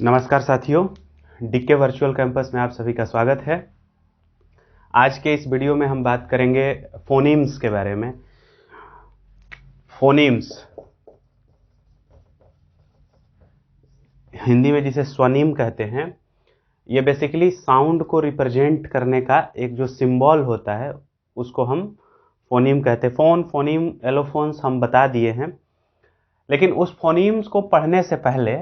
नमस्कार साथियों, DK virtual campus में आप सभी का स्वागत है। आज के इस वीडियो में हम बात करेंगे फोनीम्स के बारे में। फोनीम्स हिंदी में जिसे स्वनिम कहते हैं, ये बेसिकली साउंड को रिप्रेजेंट करने का एक जो सिंबल होता है उसको हम फोनीम कहते हैं। फोनीम, एलोफोन्स हम बता दिए हैं, लेकिन उस फोनीम्स को पढ़ने से पहले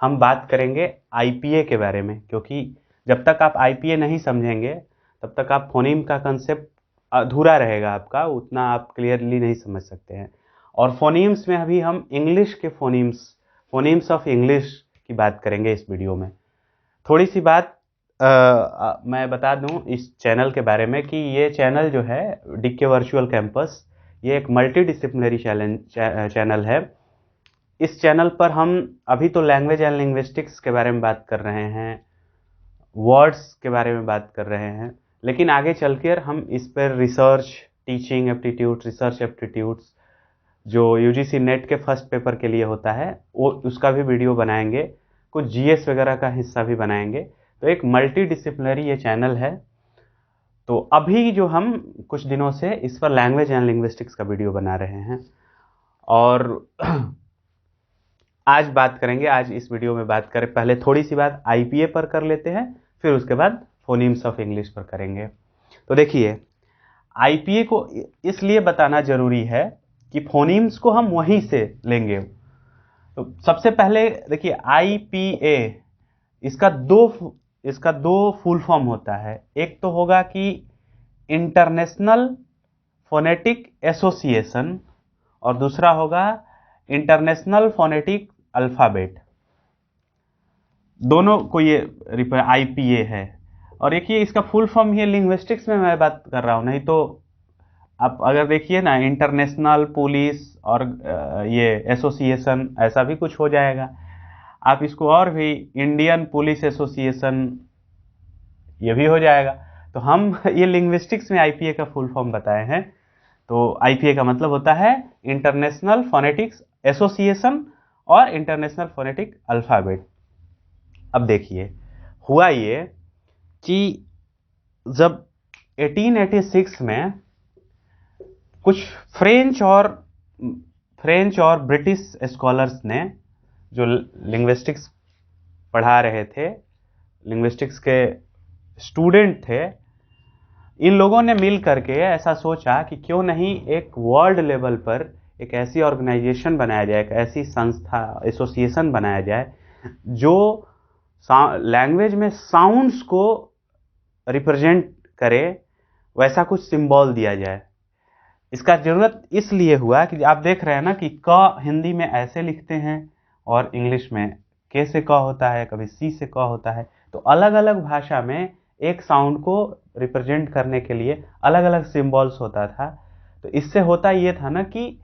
हम बात करेंगे आईपीए के बारे में, क्योंकि जब तक आप आईपीए नहीं समझेंगे तब तक आप फोनीम का कंसेप्ट अधूरा रहेगा आपका, उतना आप क्लियरली नहीं समझ सकते हैं। और फोनीम्स में अभी हम इंग्लिश के फोनीम्स ऑफ इंग्लिश की बात करेंगे इस वीडियो में। थोड़ी सी बात मैं बता दूं इस चैनल के बारे में कि ये चैनल जो है डीके वर्चुअल कैंपस, ये एक मल्टी डिसिप्लिनरी चैनल है। इस चैनल पर हम अभी तो लैंग्वेज एंड लिंग्विस्टिक्स के बारे में बात कर रहे हैं, वर्ड्स के बारे में बात कर रहे हैं, लेकिन आगे चलकर हम इस पर research, teaching aptitude, research aptitudes जो यूजीसी नेट के फर्स्ट पेपर के लिए होता है वो उसका भी वीडियो बनाएंगे, कुछ जीएस वगैरह का हिस्सा भी बनाएंगे। तो एक मल्टी डिसिप्लिनरी ये चैनल है। तो अभी जो हम कुछ दिनों से इस पर लैंग्वेज एंड लिंग्विस्टिक्स का वीडियो बना रहे हैं और आज इस वीडियो में बात करें, पहले थोड़ी सी बात आईपीए पर कर लेते हैं, फिर उसके बाद फोनीम्स ऑफ इंग्लिश पर करेंगे। तो देखिए, आईपीए को इसलिए बताना जरूरी है कि फोनीम्स को हम वहीं से लेंगे। तो सबसे पहले देखिए, आईपीए इसका दो फुल फॉर्म होता है। एक तो होगा कि इंटरनेशनल फोनेटिक एसोसिएशन और दूसरा होगा इंटरनेशनल फोनेटिक अल्फाबेट। दोनों को ये आईपीए है। और देखिए, इसका फुल फॉर्म ये लिंग्विस्टिक्स में मैं बात कर रहा हूँ, नहीं तो आप अगर देखिए ना, इंटरनेशनल पुलिस और ये एसोसिएशन ऐसा भी कुछ हो जाएगा। आप इसको और भी इंडियन पुलिस एसोसिएशन ये भी हो जाएगा। तो हम ये लिंग्विस्टिक्स में आईपीए का फुल फॉर्म बताए हैं। तो आईपीए का मतलब होता है इंटरनेशनल फोनेटिक्स एसोसिएशन और इंटरनेशनल फोनेटिक अल्फाबेट। अब देखिए, हुआ ये कि जब 1886 में कुछ फ्रेंच और ब्रिटिश स्कॉलर्स ने, जो लिंग्विस्टिक्स पढ़ा रहे थे, लिंग्विस्टिक्स के स्टूडेंट थे, इन लोगों ने मिल करके ऐसा सोचा कि क्यों नहीं एक वर्ल्ड लेवल पर एक ऐसी ऑर्गेनाइजेशन बनाया जाए, एक ऐसी संस्था, एसोसिएशन बनाया जाए जो लैंग्वेज में साउंड्स को रिप्रेजेंट करे, वैसा कुछ सिंबल दिया जाए। इसका जरूरत इसलिए हुआ कि आप देख रहे हैं ना कि क हिंदी में ऐसे लिखते हैं और इंग्लिश में के से क होता है, कभी सी से क होता है। तो अलग अलग भाषा में एक साउंड को रिप्रेजेंट करने के लिए अलग अलग सिंबल्स होता था। तो इससे होता ये था ना कि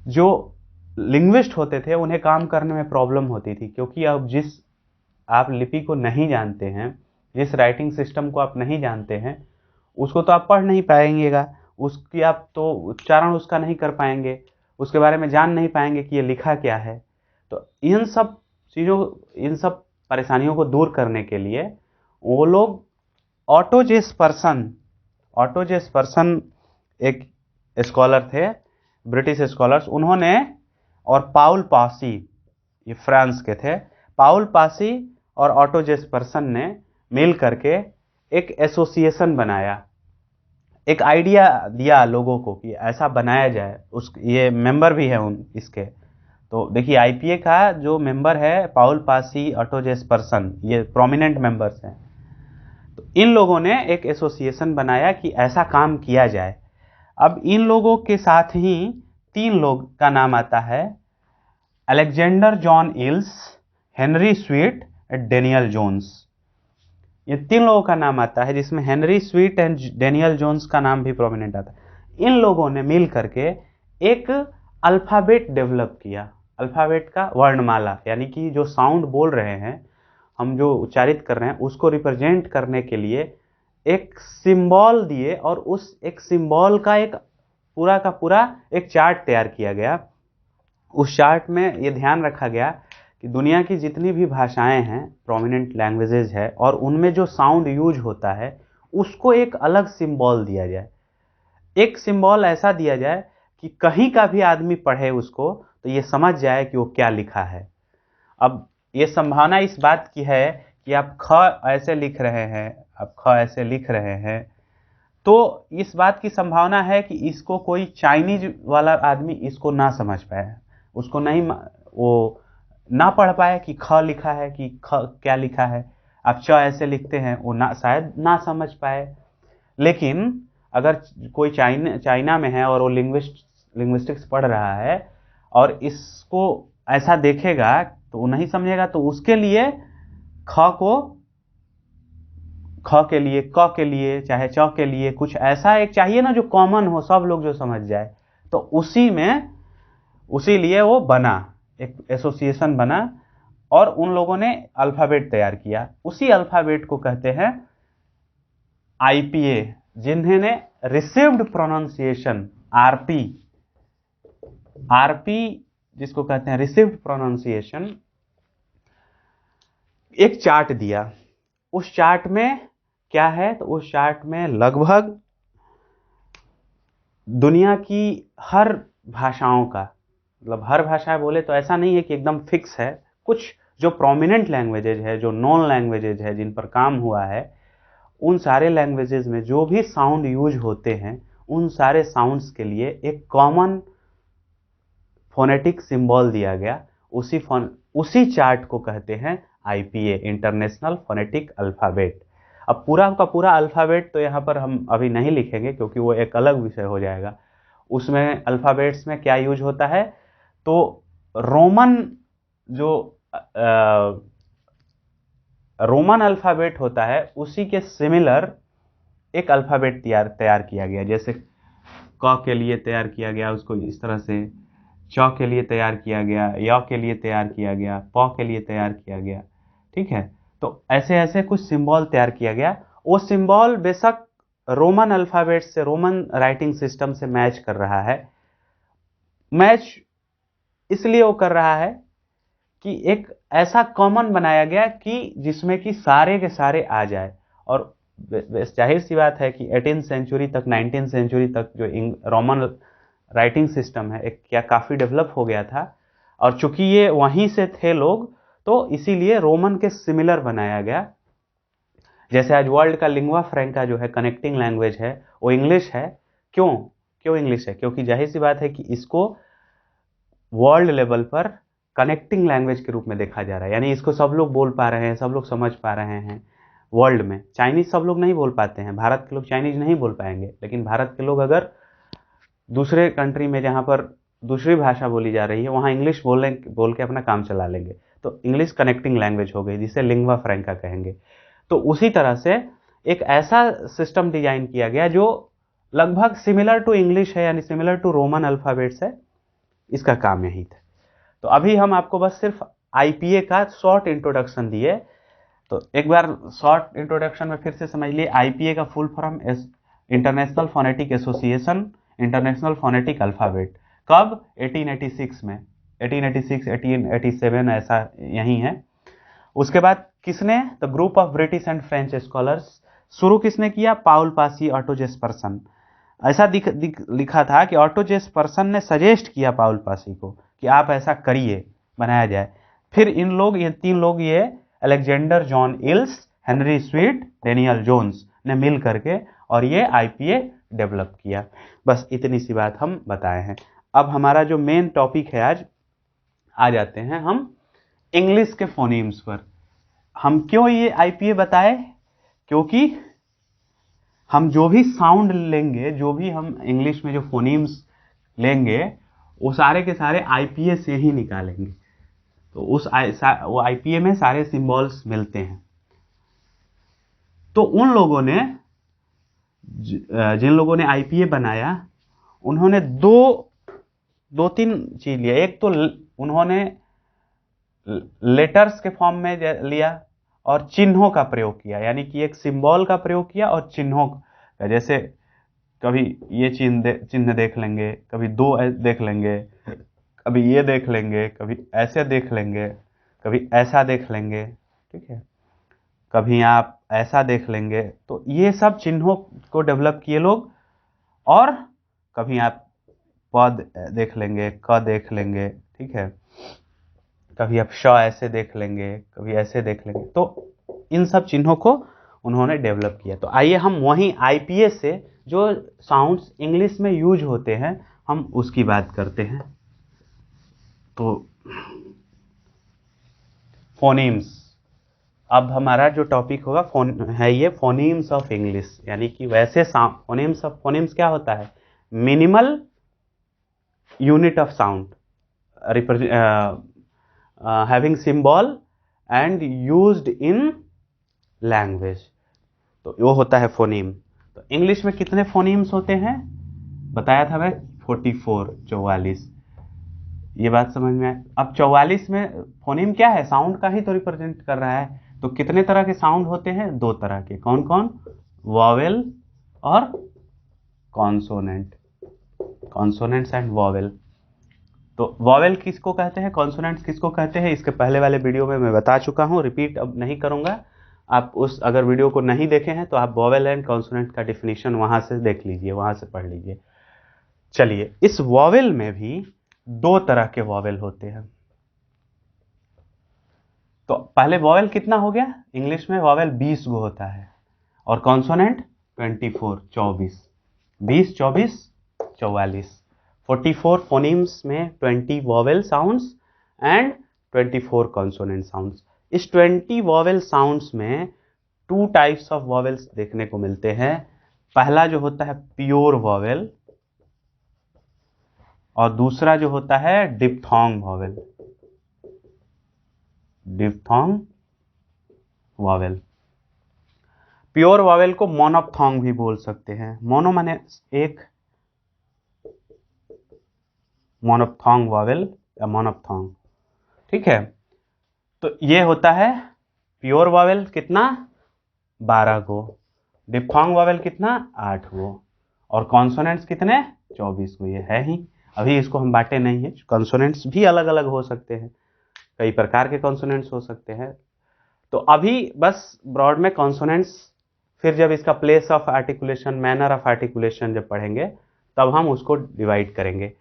जो लिंग्विस्ट होते थे उन्हें काम करने में प्रॉब्लम होती थी, क्योंकि अब आप लिपि को नहीं जानते हैं, जिस राइटिंग सिस्टम को आप नहीं जानते हैं, उसको तो आप पढ़ नहीं पाएंगेगा, उसकी आप तो उच्चारण उसका नहीं कर पाएंगे, उसके बारे में जान नहीं पाएंगे कि ये लिखा क्या है। तो इन सब परेशानियों को दूर करने के लिए वो लोग ऑटो जेसपर्सन एक स्कॉलर थे, ब्रिटिश स्कॉलर्स, उन्होंने, और पाउल पासी, ये फ्रांस के थे, पाउल पासी और ऑटो जेसपर्सन ने मिल करके एक एसोसिएशन बनाया, एक आइडिया दिया लोगों को कि ऐसा बनाया जाए। ये मेंबर भी है इसके। तो देखिए, आईपीए का जो मेंबर है पाउल पासी, ऑटो जेसपर्सन, ये प्रोमिनेंट मेंबर्स हैं। तो इन लोगों ने एक एसोसिएशन बनाया कि ऐसा काम किया जाए। अब इन लोगों के साथ ही 3 लोग का नाम आता है, Alexander John Ellis, Henry Sweet, Daniel Jones. ये 3 लोगों का नाम आता है, जिसमें Henry Sweet and Daniel Jones का नाम भी प्रोमिनेंट आता है। इन लोगों ने मिल करके एक अल्फाबेट डेवलप किया, अल्फाबेट का वर्णमाला, यानी कि जो साउंड बोल रहे हैं हम, जो उच्चारित कर रहे हैं, उसको रिप्रेजेंट करने के लिए एक सिंबल दिए, और उस एक सिंबल का एक पूरा का पूरा एक चार्ट तैयार किया गया। उस चार्ट में ये ध्यान रखा गया कि दुनिया की जितनी भी भाषाएं हैं, प्रोमिनेंट लैंग्वेजेज है, और उनमें जो साउंड यूज होता है उसको एक अलग सिंबल दिया जाए। एक सिंबल ऐसा दिया जाए कि कहीं का भी आदमी पढ़े उसको तो ये समझ जाए कि वो क्या लिखा है। अब ये संभावना इस बात की है कि आप ख ऐसे लिख रहे हैं, आप ख ऐसे लिख रहे हैं, तो इस बात की संभावना है कि इसको कोई चाइनीज वाला आदमी इसको ना समझ पाए, उसको नहीं वो ना पढ़ पाए कि ख लिखा है कि ख क्या लिखा है। आप च ऐसे लिखते हैं, वो ना शायद ना समझ पाए। लेकिन अगर कोई चाइना में है और वो लिंग्विस्टिक्स पढ़ रहा है और इसको ऐसा देखेगा तो वो नहीं समझेगा, तो उसके लिए ख को ख के लिए, क के लिए, चाहे च के लिए कुछ ऐसा एक चाहिए ना जो कॉमन हो, सब लोग जो समझ जाए। तो उसी लिए वो बना, एक एसोसिएशन बना और उन लोगों ने अल्फाबेट तैयार किया। उसी अल्फाबेट को कहते हैं आईपीए, जिन्होंने रिसीव्ड प्रोनाउंसिएशन आरपी, आरपी जिसको कहते हैं रिसीव्ड प्रोनाउंसिएशन, एक चार्ट दिया। उस चार्ट में क्या है, तो उस चार्ट में लगभग दुनिया की हर भाषाओं का, मतलब हर भाषा बोले तो ऐसा नहीं है कि एकदम फिक्स है, कुछ जो प्रोमिनेंट लैंग्वेजेज है, जो नॉन लैंग्वेजेज है, जिन पर काम हुआ है, उन सारे लैंग्वेजेज में जो भी साउंड यूज होते हैं उन सारे साउंड्स के लिए एक कॉमन फोनेटिक सिंबल दिया गया। उसी चार्ट को कहते हैं आईपीए, इंटरनेशनल फोनेटिक अल्फाबेट। अब पूरा का पूरा अल्फाबेट तो यहाँ पर हम अभी नहीं लिखेंगे क्योंकि वो एक अलग विषय हो जाएगा। उसमें अल्फाबेट्स में क्या यूज होता है, तो रोमन जो रोमन अल्फाबेट होता है उसी के सिमिलर एक अल्फाबेट तैयार किया गया। जैसे क के लिए तैयार किया गया उसको इस तरह से, च के लिए तैयार किया गया, य के लिए तैयार किया गया, प के लिए तैयार किया गया। ठीक है, तो ऐसे ऐसे कुछ सिंबल तैयार किया गया। वो सिंबल बेशक रोमन अल्फाबेट से, रोमन राइटिंग सिस्टम से मैच कर रहा है। मैच इसलिए वो कर रहा है कि एक ऐसा कॉमन बनाया गया कि जिसमें कि सारे के सारे आ जाए। और जाहिर सी बात है कि 18th सेंचुरी तक, 19th सेंचुरी तक जो रोमन राइटिंग सिस्टम है एक क्या काफ़ी डेवलप हो गया था, और चूंकि ये वहीं से थे लोग तो इसीलिए रोमन के सिमिलर बनाया गया। जैसे आज वर्ल्ड का लिंग्वा फ्रैंका जो है, कनेक्टिंग लैंग्वेज है, वो इंग्लिश है। क्यों इंग्लिश है? क्योंकि जाहिर सी बात है कि इसको वर्ल्ड लेवल पर कनेक्टिंग लैंग्वेज के रूप में देखा जा रहा है, यानी इसको सब लोग बोल पा रहे हैं, सब लोग समझ पा रहे हैं वर्ल्ड में। चाइनीज सब लोग नहीं बोल पाते हैं, भारत के लोग चाइनीज नहीं बोल पाएंगे, लेकिन भारत के लोग अगर दूसरे कंट्री में जहाँ पर दूसरी भाषा बोली जा रही है वहाँ इंग्लिश बोल के अपना काम चला लेंगे। तो इंग्लिश कनेक्टिंग लैंग्वेज हो गई, जिसे लिंग्वा फ्रैंका कहेंगे। तो उसी तरह से एक ऐसा सिस्टम डिजाइन किया गया जो लगभग सिमिलर टू इंग्लिश है, यानी सिमिलर टू रोमन अल्फाबेट्स है। इसका काम यही था। तो अभी हम आपको बस सिर्फ आईपीए का शॉर्ट इंट्रोडक्शन दिए, तो एक बार शॉर्ट इंट्रोडक्शन में फिर से समझ लिए। आईपीए का full form international phonetic association, international phonetic alphabet. कब? 1886 में, 1886 1887 ऐसा यही है। उसके बाद किसने? तो group of British and French scholars. शुरू किसने किया? पाउल पासी, ऑटो जेस्पर्सन। ऐसा लिखा था कि ऑटो जेस्पर्सन ने सजेस्ट किया पाउल पासी को कि आप ऐसा करिए, बनाया जाए। फिर ये तीन लोग, ये Alexander John Ellis, Henry Sweet, Daniel Jones ने मिल करके और ये आईपीए डेवलप किया। बस इतनी सी बात हम बताए हैं। अब हमारा जो मेन टॉपिक है आज, आ जाते हैं हम इंग्लिश के फोनीम्स पर। हम क्यों ये आईपीए बताए? क्योंकि हम जो भी साउंड लेंगे, जो भी हम इंग्लिश में जो फोनीम्स लेंगे, वो सारे के सारे आईपीए से ही निकालेंगे। तो वो आईपीए में सारे सिंबल्स मिलते हैं। तो उन लोगों ने, जिन लोगों ने आईपीए बनाया, उन्होंने दो तीन चीज लिया। एक तो उन्होंने लेटर्स के फॉर्म में लिया और चिन्हों का प्रयोग किया, यानी कि एक सिंबल का प्रयोग किया और चिन्हों का। जैसे कभी ये चिन्ह देख लेंगे, कभी दो देख लेंगे, कभी ये देख लेंगे, कभी ऐसे देख लेंगे। कभी ऐसा देख लेंगे, ठीक है, कभी आप ऐसा देख लेंगे। तो ये सब चिन्हों को डेवलप किए लोग। और कभी आप प देख लेंगे, क देख लेंगे, ठीक है, कभी आप श ऐसे देख लेंगे, कभी ऐसे देख लेंगे। तो इन सब चिन्हों को उन्होंने डेवलप किया। तो आइए हम वहीं आईपीएस से जो साउंड्स इंग्लिश में यूज होते हैं हम उसकी बात करते हैं। तो फोनीम्स, अब हमारा जो टॉपिक होगा है ये फोनीम्स ऑफ इंग्लिश, यानी कि वैसे फोनीम्स ऑफ, फोनीम्स क्या होता है, minimal unit of sound having symbol and used in language, तो वो होता है फोनीम। तो इंग्लिश में कितने फोनीम्स होते हैं बताया था मैं, 44, 44। ये बात समझ में आए। अब 44 में फोनीम क्या है, साउंड का ही तो रिप्रेजेंट कर रहा है। तो कितने तरह के साउंड होते हैं, 2 तरह के, कौन कौन, वॉवेल और कॉन्सोनेंट, कॉन्सोनेंट्स एंड वॉवेल। तो वॉवेल किसको कहते हैं, कॉन्सोनेंट्स किसको कहते हैं, इसके पहले वाले वीडियो में मैं बता चुका हूं, रिपीट अब नहीं करूंगा। आप उस अगर वीडियो को नहीं देखे हैं तो आप वॉवेल एंड कॉन्सोनेंट का डिफिनीशन वहां से देख लीजिए, वहां से पढ़ लीजिए। चलिए, इस वॉवेल में भी 2 तरह के वॉवेल होते हैं। तो पहले वॉवेल कितना हो गया, इंग्लिश में वॉवेल 20 गो होता है, और कॉन्सोनेंट 24, 24, 20, 24, 44, 44 फोनीम्स में 20 vowel sounds and 24 consonant sounds. इस 20 वॉवेल साउंड्स में 2 टाइप्स ऑफ वॉवेल्स देखने को मिलते हैं। पहला जो होता है प्योर वॉवेल, और दूसरा जो होता है diphthong vowel, diphthong vowel. Pure vowel को मोनोप्थोंग भी बोल सकते हैं। मोनो माने एक, मोनोप्थोंग वॉवेल या मोनोप्थोंग, ठीक है। तो ये होता है प्योर वॉवेल कितना, 12 गो, डिप्थोंग वॉवेल कितना, 8 गो, और कॉन्सोनेंट्स कितने, 24 गो। ये है ही, अभी इसको हम बांटे नहीं है। कॉन्सोनेंट्स भी अलग अलग हो सकते हैं, कई प्रकार के कॉन्सोनेंट्स हो सकते हैं। तो अभी बस ब्रॉड में कॉन्सोनेंट्स, फिर जब इसका place of articulation, manner of articulation जब पढ़ेंगे तब हम उसको डिवाइड करेंगे।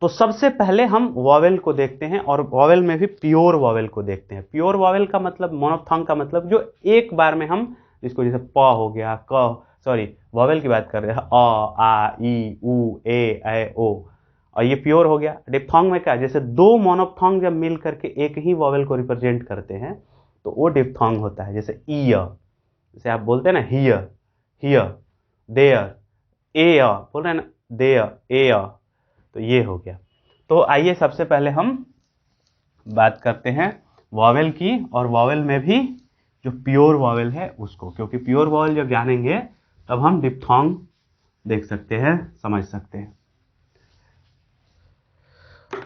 तो सबसे पहले हम वॉवेल को देखते हैं, और वॉवेल में भी प्योर वॉवेल को देखते हैं। प्योर वॉवेल का मतलब, मोनोप्थोंग का मतलब जो एक बार में हम इसको, जैसे प हो गया, क, सॉरी वॉवेल की बात कर रहे हैं, अ, आ, ई, उ, ए, ऐ, ओ, और ये प्योर हो गया। डिप्थोंग में क्या, जैसे 2 मोनोप्थोंग जब मिल करके एक ही वॉवेल को रिप्रेजेंट करते हैं तो वो डिप्थोंग होता है। जैसे ईय, जैसे आप बोलते हैं ना हियर, हियर, देयर, ए बोल रहे हैं ना, देयर, ए, तो ये हो गया। तो आइए सबसे पहले हम बात करते हैं वॉवेल की, और वॉवेल में भी जो प्योर वॉवेल है उसको, क्योंकि प्योर वॉवेल जब जानेंगे तब हम डिप्थोंग देख सकते हैं, समझ सकते हैं।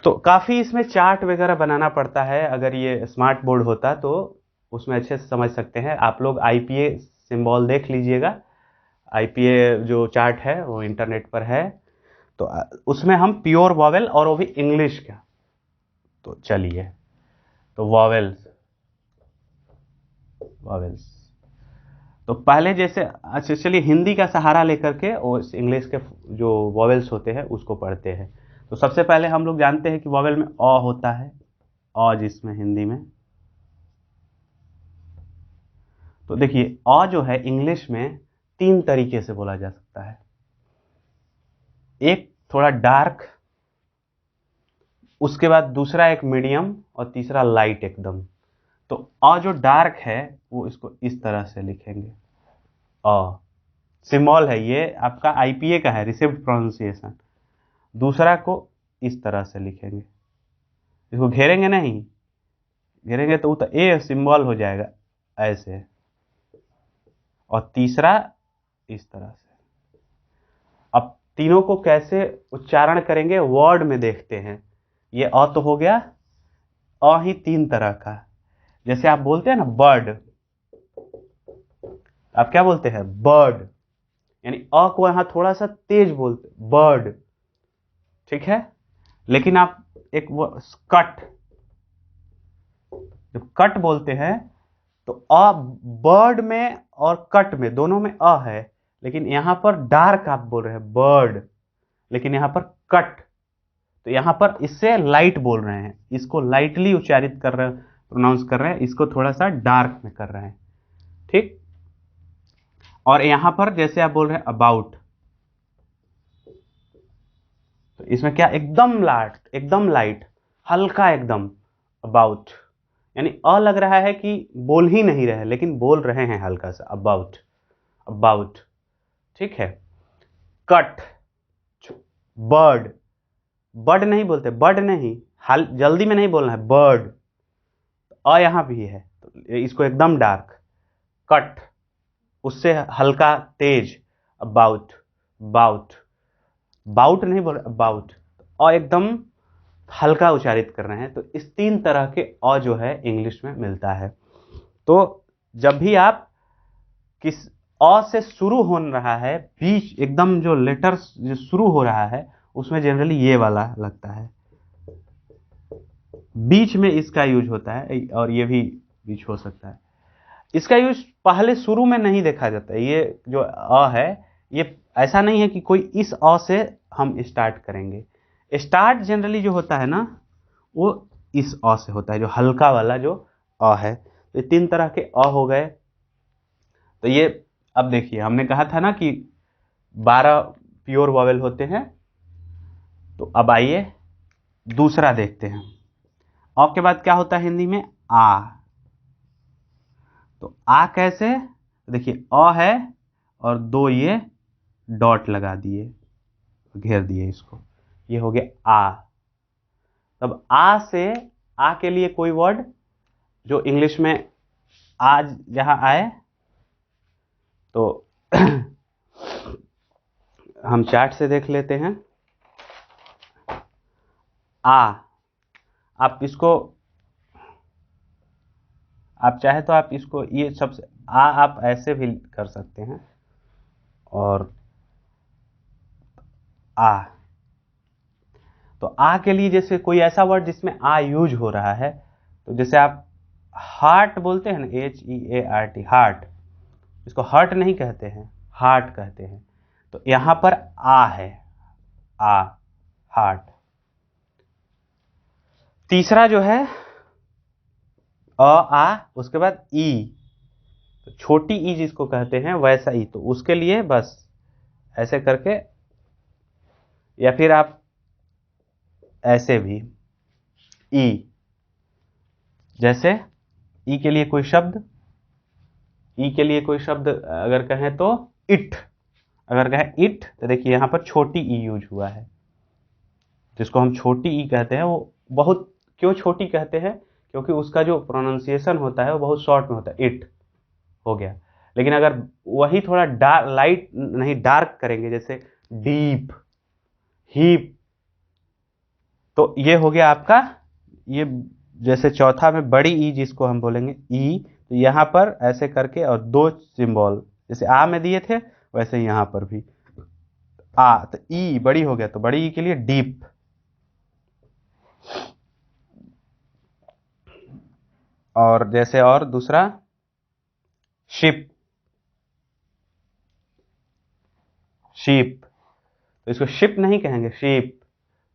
तो काफ़ी इसमें चार्ट वगैरह बनाना पड़ता है, अगर ये स्मार्ट बोर्ड होता तो उसमें अच्छे से समझ सकते हैं। आप लोग आईपीए सिंबल देख लीजिएगा, आईपीए जो चार्ट है वो इंटरनेट पर है। तो उसमें हम प्योर वॉवेल, और वो भी इंग्लिश का। तो चलिए, तो वॉवेल्स, वॉवेल्स तो पहले जैसे, अच्छा चलिए हिंदी का सहारा लेकर के और इंग्लिश के जो वॉवेल्स होते हैं उसको पढ़ते हैं। तो सबसे पहले हम लोग जानते हैं कि वॉवेल में अ होता है, अ जिसमें हिंदी में, तो देखिए अ जो है इंग्लिश में 3 तरीके से बोला जा सकता है। एक थोड़ा डार्क, उसके बाद दूसरा एक मीडियम, और तीसरा लाइट एकदम। तो अ जो डार्क है वो इसको इस तरह से लिखेंगे, अ सिंबल है ये आपका आईपीए का है, रिसीव्ड प्रोनाउंसिएशन। दूसरा को इस तरह से लिखेंगे, इसको घेरेंगे नहीं, घेरेंगे तो ए सिंबल हो जाएगा ऐसे, और तीसरा इस तरह से। अब तीनों को कैसे उच्चारण करेंगे वर्ड में देखते हैं। ये अ तो हो गया, अ ही 3 तरह का, जैसे आप बोलते हैं ना बर्ड, आप क्या बोलते हैं, बर्ड, यानी अ को यहां थोड़ा सा तेज बोलते, बर्ड, ठीक है। लेकिन आप एक वो कट, जब कट बोलते हैं तो अ बर्ड में और कट में दोनों में अ है, लेकिन यहां पर डार्क आप बोल रहे हैं बर्ड, लेकिन यहां पर कट, तो यहां पर इससे लाइट बोल रहे हैं, इसको लाइटली उच्चारित कर रहे हैं, प्रोनाउंस कर रहे हैं, इसको थोड़ा सा डार्क में कर रहे हैं। ठीक। और यहां पर जैसे आप बोल रहे हैं अबाउट, तो इसमें क्या एकदम लाइट हल्का एकदम अबाउट, यानी अ लग रहा है कि बोल ही नहीं रहे लेकिन बोल रहे हैं हल्का सा अबाउट अबाउट। ठीक है। कट, बर्ड, बर्ड नहीं बोलते, बर्ड नहीं, जल्दी में नहीं बोलना है बर्ड, अ यहां भी है तो इसको एकदम डार्क, कट उससे हल्का तेज, अबाउट, बाउट, बाउट नहीं बोल रहे अबाउट, और एकदम हल्का उच्चारित कर रहे हैं। तो इस 3 तरह के अ जो है इंग्लिश में मिलता है। तो जब भी आप किस अ से शुरू हो रहा है, बीच एकदम जो लेटर्स जो शुरू हो रहा है उसमें जनरली ये वाला लगता है, बीच में इसका यूज होता है, और ये भी बीच हो सकता है। इसका यूज पहले शुरू में नहीं देखा जाता है। ये जो अ है, ये ऐसा नहीं है कि कोई इस अ से हम स्टार्ट करेंगे। स्टार्ट जनरली जो होता है ना, वो इस अ से होता है, जो हल्का वाला जो अ है। तो ये 3 तरह के अ हो गए। तो ये अब देखिए, हमने कहा था ना कि 12 प्योर वॉवेल होते हैं। तो अब आइए दूसरा देखते हैं। अ के बाद क्या होता है हिंदी में? आ। तो आ कैसे? देखिए अ है और 2 ये डॉट लगा दिए, घेर दिए इसको, ये हो गया आ। तब आ से, आ के लिए कोई वर्ड जो इंग्लिश में आज जहां आए, तो हम चार्ट से देख लेते हैं। आ, आप इसको, आप चाहे तो आप इसको ये सबसे आप ऐसे भी कर सकते हैं, और आ। तो आ के लिए जैसे कोई ऐसा वर्ड जिसमें आ यूज हो रहा है, तो जैसे आप हार्ट बोलते हैं ना, HEART, हार्ट, इसको हर्ट नहीं कहते हैं, हार्ट कहते हैं। तो यहां पर आ है, आ, हार्ट। तीसरा जो है आ, उसके बाद ई, तो छोटी ई जिसको कहते हैं वैसा ई, तो उसके लिए बस ऐसे करके, या फिर आप ऐसे भी ई, जैसे ई के लिए कोई शब्द, ई के लिए कोई शब्द अगर कहें तो इट, अगर कहें इट तो देखिए यहां पर छोटी ई यूज हुआ है, जिसको हम छोटी ई कहते हैं। वो बहुत क्यों छोटी कहते हैं? क्योंकि उसका जो प्रोनाउंसिएशन होता है वो बहुत शॉर्ट में होता है, इट हो गया। लेकिन अगर वही थोड़ा लाइट नहीं डार्क करेंगे, जैसे डीप, हीप, तो ये हो गया आपका, ये जैसे चौथा में बड़ी ई जिसको हम बोलेंगे ई, तो यहां पर ऐसे करके और 2 सिंबल जैसे आ में दिए थे वैसे ही यहां पर भी आ, तो ई बड़ी हो गया, तो बड़ी ई के लिए डीप। और जैसे और दूसरा शिप, शीप, तो इसको शिप नहीं कहेंगे, शीप।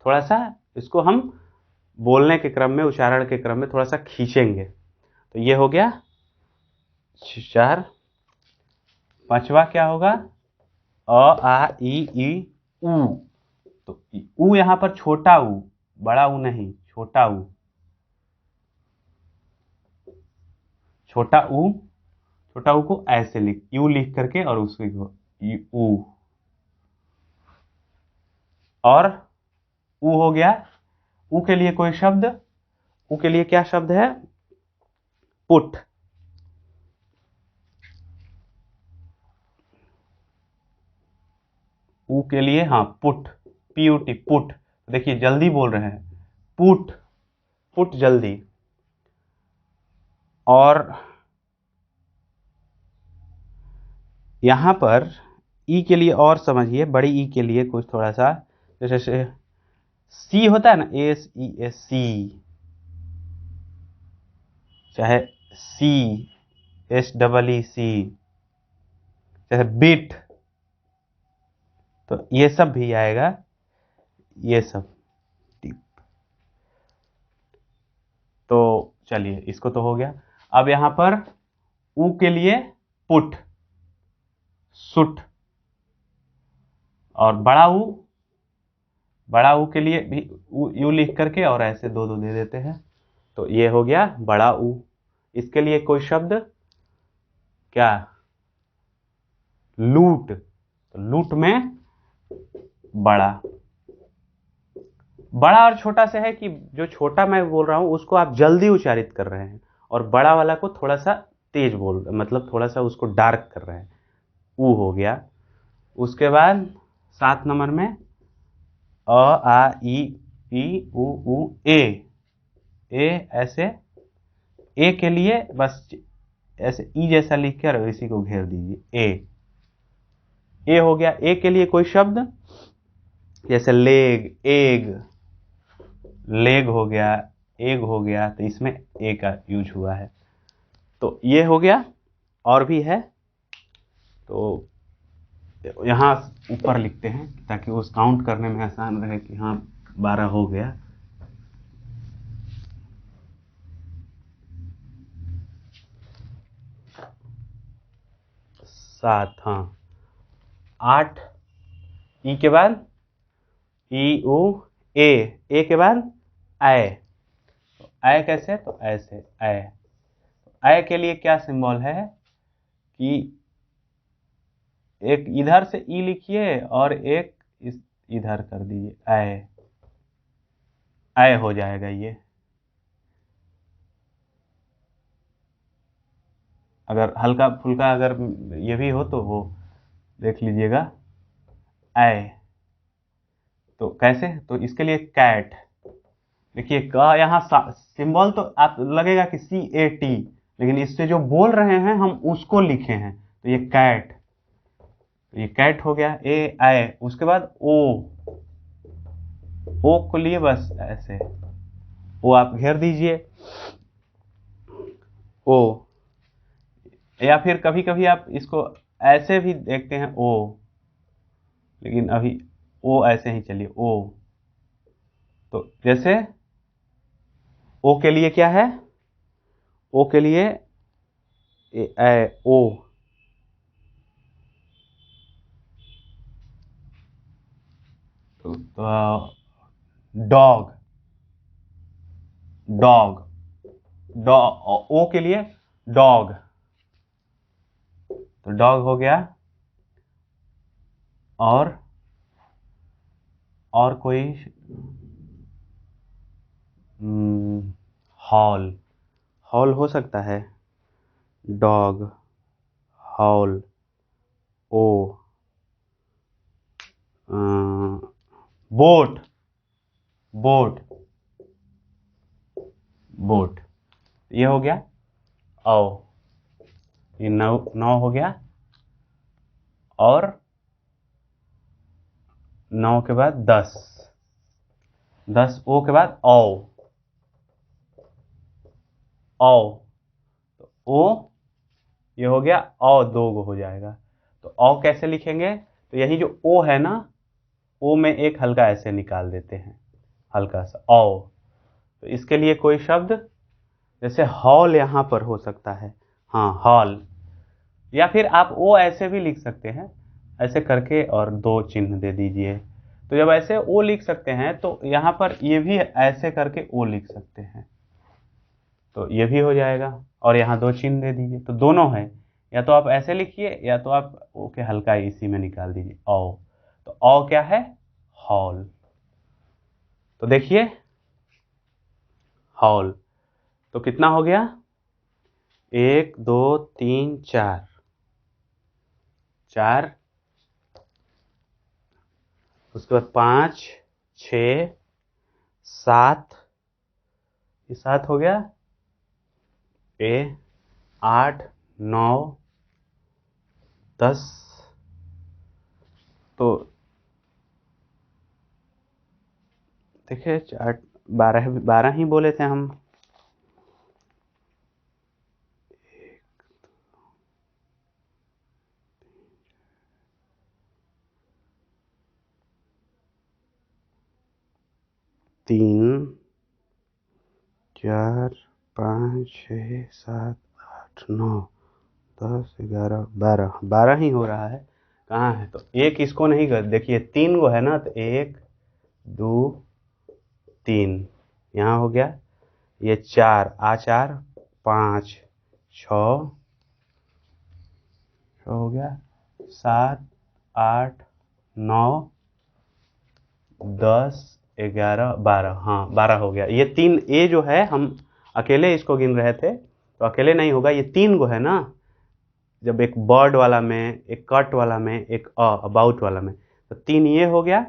थोड़ा सा इसको हम बोलने के क्रम में, उच्चारण के क्रम में थोड़ा सा खींचेंगे। तो ये हो गया 4। पांचवा क्या होगा? अ, आ, ई, ऊ। तो ऊ यहां पर छोटा ऊ, बड़ा ऊ नहीं, छोटा ऊ, छोटा ऊ, छोटा ऊ को ऐसे लिख, यू लिख करके और उसको ऊ, और ऊ हो गया। ऊ के लिए कोई शब्द, ऊ के लिए क्या शब्द है? पुट, ऊ के लिए हाँ पुट, PUT, पुट। देखिए जल्दी बोल रहे हैं, पुट, पुट जल्दी। और यहां पर ई के लिए और समझिए, बड़ी ई के लिए कुछ थोड़ा सा, जैसे सी होता है ना, ASES, सी, चाहे सी, SEEC, चाहे बिट, तो ये सब भी आएगा, ये सब। तो चलिए, इसको तो हो गया। अब यहां पर ऊ के लिए पुट, सुट, और बड़ा ऊ के लिए भी यू लिख करके और ऐसे दो दो दे देते हैं। तो ये हो गया बड़ा ऊ। इसके लिए कोई शब्द क्या, लूट, तो लूट में बड़ा। बड़ा और छोटा से है कि जो छोटा मैं बोल रहा हूं उसको आप जल्दी उच्चारित कर रहे हैं, और बड़ा वाला को थोड़ा सा तेज बोल, मतलब थोड़ा सा उसको डार्क कर रहे हैं। ऊ हो गया। उसके बाद 7 नंबर में अ, आ, ई, उ, ए। ए ऐसे, ए के लिए बस ऐसे ई जैसा लिख कर इसी को घेर दीजिए, ए हो गया। ए के लिए कोई शब्द, जैसे लेग, एग, लेग हो गया, एग हो गया, तो इसमें ए का यूज हुआ है। तो ये हो गया। और भी है, तो यहां ऊपर लिखते हैं ताकि उस काउंट करने में आसान रहे कि हाँ 12 हो गया। 7, हाँ 8, ई के बाद ई, उ, ए के बाद आय। तो आय कैसे, तो ऐसे आय। आय के लिए क्या सिंबल है कि एक इधर से ई लिखिए और एक इधर कर दीजिए, आय, आय हो जाएगा ये। अगर हल्का फुल्का अगर ये भी हो तो वो देख लीजिएगा, आय। तो कैसे, तो इसके लिए कैट, देखिए का यहाँ सिंबल तो आप लगेगा कि CAT, लेकिन इससे जो बोल रहे हैं हम उसको लिखे हैं, तो ये कैट। तो ये कैट हो गया, ए आय। उसके बाद ओ को लिए बस ऐसे ओ आप घेर दीजिए, ओ। या फिर कभी कभी आप इसको ऐसे भी देखते हैं, ओ, लेकिन अभी ओ ऐसे ही चलिए, ओ। तो जैसे ओ के लिए क्या है, ओ के लिए ओ, डॉग, डॉग, ओ के लिए डॉग, तो डॉग हो गया। और कोई, हॉल, हॉल हो सकता है, डॉग, हॉल, ओ, बोट, बोट, बोट, ये हो गया। औ, ये 9 हो गया। और 9 के बाद 10, 10 ओ के बाद औ, औ, तो ओ ये हो गया, औ 2 गो हो जाएगा। तो औ कैसे लिखेंगे, तो यही जो ओ है ना, ओ में एक हल्का ऐसे निकाल देते हैं, हल्का सा औ। तो इसके लिए कोई शब्द, जैसे हॉल यहां पर हो सकता है, हाँ हॉल। या फिर आप ओ ऐसे भी लिख सकते हैं, ऐसे करके और 2 चिन्ह दे दीजिए। तो जब ऐसे ओ लिख सकते हैं तो यहां पर ये भी ऐसे करके ओ लिख सकते हैं, तो ये भी हो जाएगा। और यहाँ 2 चिन्ह दे दीजिए, तो दोनों है, या तो आप ऐसे लिखिए या तो आप ओ के हल्का इसी में निकाल दीजिए, औ। तो औ क्या है, हॉल। तो देखिए हॉल, तो कितना हो गया, 1 2 3 4, 4, उसके बाद 5 6 7, ये 7 हो गया, 8 9 10, तो देखिए 4 12 12 ही बोले थे हम। 3 4 5 6 7 8 9 10 11 12 12 ही हो रहा है। कहाँ है? तो एक इसको नहीं कर, देखिए 3 गो है ना, तो 1 2 3 यहाँ हो गया, ये 4 4 5 6 हो गया, 7 8 9 10 11 12, हाँ 12 हो गया। ये 3 ए जो है हम अकेले इसको गिन रहे थे, तो अकेले नहीं होगा, ये 3 गो है ना, जब एक बर्ड वाला में, एक कट वाला में, एक अबाउट वाला में, तो 3 ये हो गया।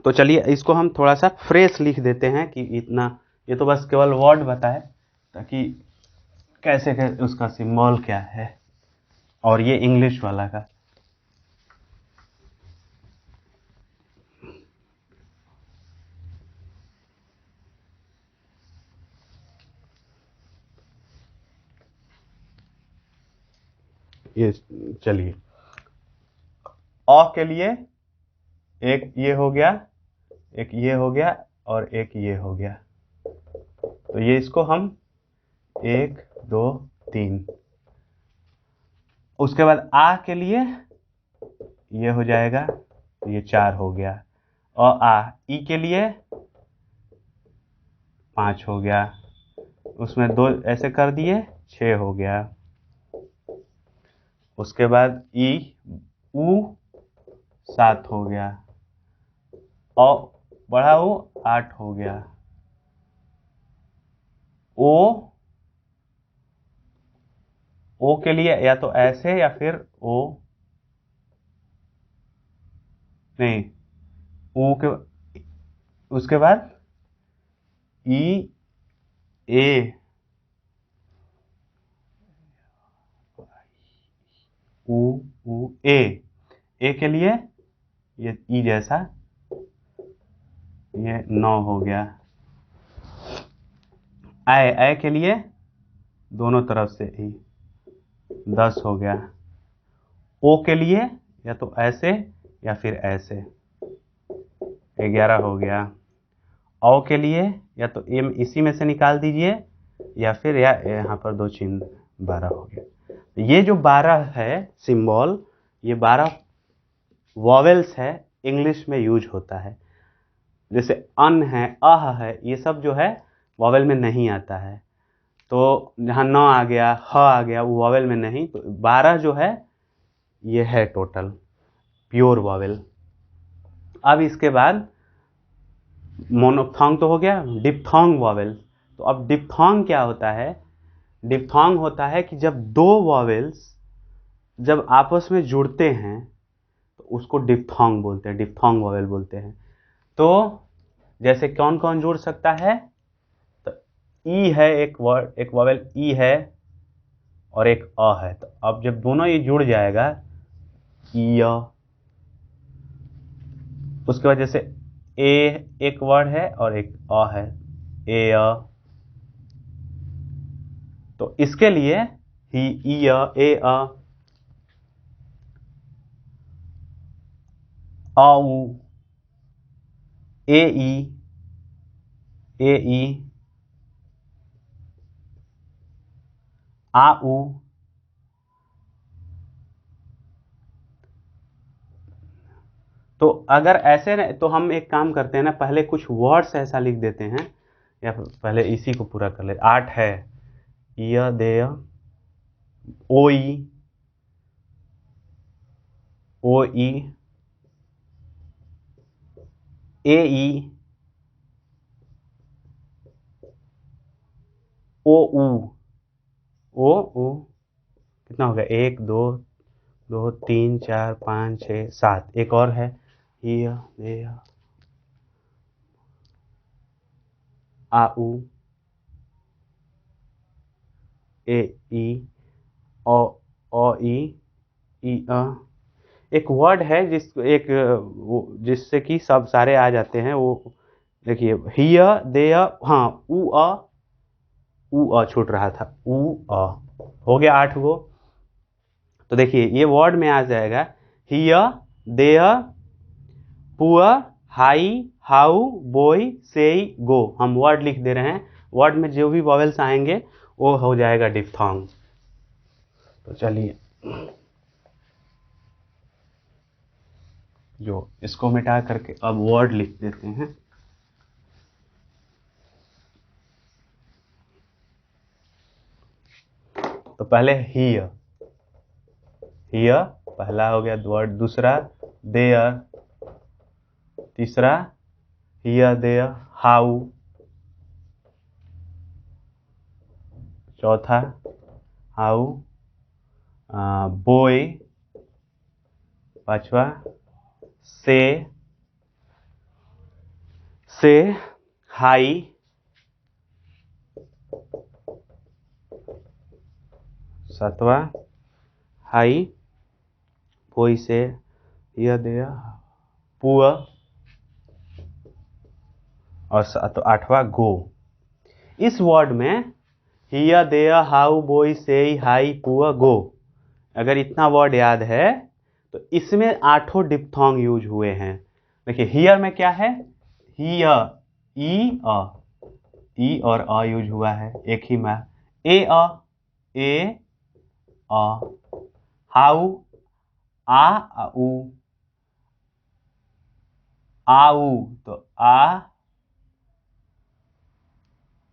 तो चलिए इसको हम थोड़ा सा फ्रेश लिख देते हैं कि इतना, ये तो बस केवल वर्ड बताए ताकि कैसे कैसे उसका सिंबल क्या है, और ये इंग्लिश वाला का। ये चलिए, अ के लिए एक ये हो गया, एक ये हो गया, और एक ये हो गया। तो ये इसको हम 1 2 3, उसके बाद आ के लिए ये हो जाएगा, तो ये 4 हो गया। आ ई के लिए 5 हो गया, उसमें 2 ऐसे कर दिए, 6 हो गया। उसके बाद ई ऊ 7 हो गया, औ बढ़ा ऊ 8 हो गया, ओ के लिए या तो ऐसे या फिर ओ, नहीं ऊ के, उसके बाद ई ए, ऊ ए के लिए ये ई जैसा, ये 9 हो गया। आए के लिए दोनों तरफ से ई 10 हो गया। ओ के लिए या तो ऐसे या फिर ऐसे, 11 हो गया। औ के लिए या तो एम इसी में से निकाल दीजिए, या फिर या यहाँ पर 2 चिन्ह, 12 हो गया। ये जो 12 है सिंबल, ये 12 वॉवेल्स है, इंग्लिश में यूज होता है। जैसे अन है, अह है, ये सब जो है वॉवेल में नहीं आता है। तो जहाँ न आ गया, ह आ गया, वो वॉवेल में नहीं। तो 12 जो है ये है टोटल प्योर वॉवेल। अब इसके बाद मोनोफ्थोंग तो हो गया, डिप्थोंग वॉवेल। तो अब डिप्थोंग क्या होता है? डिप्थोंग होता है कि जब 2 वॉवेल्स जब आपस में जुड़ते हैं तो उसको डिप्थोंग बोलते हैं, डिप्थोंग वॉवेल बोलते हैं। तो जैसे कौन कौन जुड़ सकता है? तो ई है, एक वर्ड, एक वॉवेल ई है और एक अ है। तो अब जब दोनों ये जुड़ जाएगा, ई अ। उसके बाद जैसे ए एक वर्ड है और एक अ है, ए अ। तो इसके लिए ही, ई अ, ए अ, अ उ, ए ई, ए ई, आ उ। तो अगर ऐसे न, तो हम एक काम करते हैं ना, पहले कुछ वर्ड्स ऐसा लिख देते हैं, या फिर पहले इसी को पूरा कर ले। 8 है, य देय, ओ ई, ओ ई, ए ई, ओ उ, ओ उ। कितना हो गया? 1 2 2 3 4 5 6 7, एक और है, य देय, आ उ, ए ई, ओ ओ ई, ई अ। एक वर्ड है जिससे कि सब सारे आ जाते हैं, वो देखिए, हिय देय, हाँ उ अ छूट रहा था, उ अ। हो गया 8 गो। तो देखिए ये वर्ड में आ जाएगा, हिय देय, पुअ, हाई, हाउ, बोई, सेई, गो। हम वर्ड लिख दे रहे हैं, वर्ड में जो भी वॉवेल्स आएंगे वो हो जाएगा डिप्थोंग। तो चलिए जो इसको मिटा करके अब वर्ड लिख देते हैं। तो पहले हियर, हियर पहला हो गया वर्ड, दूसरा देयर, तीसरा हियर देयर, हाउ, चौथा हाउ, बोय, पांचवा से, हाई, सातवां हाई, बोय से, हियर देयर, पुअर, और तो आठवां गो। इस वर्ड में हियर देयर, हाउ, बोय, से, हाई, पुअर, गो, अगर इतना वर्ड याद है तो इसमें 8 डिप्थोंग यूज हुए हैं। देखिए हियर में क्या है, हियर, ई और अ यूज हुआ है एक ही में। ए अ, हाउ, आ उ, आऊ, तो आ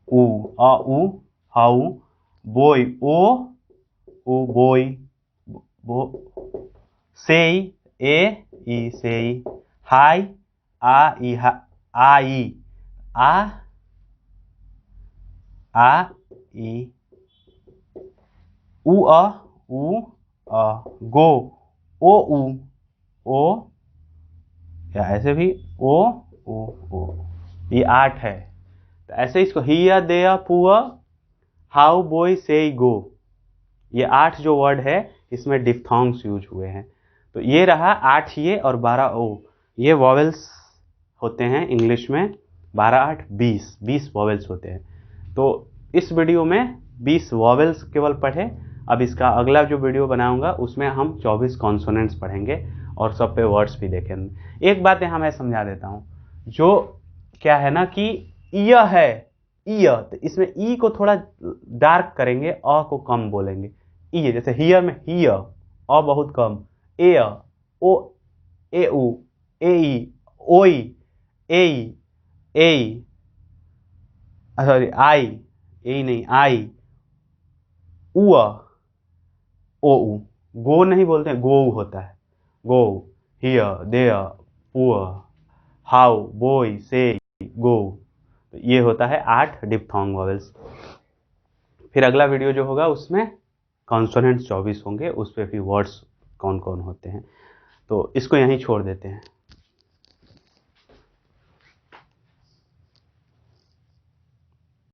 उ, अ उ, हाउ, बोय, ओ बोय, बो, से, ई से, हाई, आई, ई, उ गो, ओ, या ऐसे भी ओ, ये 8 है। तो ऐसे इसको हियर देयर पुअर, हाउ, बोय, से, गो, ये 8 जो वर्ड है इसमें डिप्थोंग्स यूज हुए हैं। तो ये रहा 8 ये और 12 ओ, ये वॉवेल्स होते हैं इंग्लिश में। 12 8 20 वॉवेल्स होते हैं। तो इस वीडियो में 20 वॉवेल्स केवल पढ़े। अब इसका अगला जो वीडियो बनाऊंगा उसमें हम 24 कॉन्सोनेंट्स पढ़ेंगे और सब पे वर्ड्स भी देखेंगे। एक बात यहाँ मैं समझा देता हूँ, जो क्या है ना कि य है, तो इसमें ई को थोड़ा डार्क करेंगे, अ को कम बोलेंगे। ई जैसे हियर में हियर, अ बहुत कम, ए, ओ, ए उ, ए ई, ओई, ए, सॉरी आई, ए नहीं आई, उ, ओ उ, गो नहीं बोलते हैं, गो होता है, गो, हियर देयर, पुअर, हाउ, बोय, से, गो। तो ये होता है 8 डिप्थोंग वॉवेल्स। फिर अगला वीडियो जो होगा उसमें कॉन्सोनेंट्स 24 होंगे, उस पर भी वर्ड्स कौन कौन होते हैं। तो इसको यहीं छोड़ देते हैं।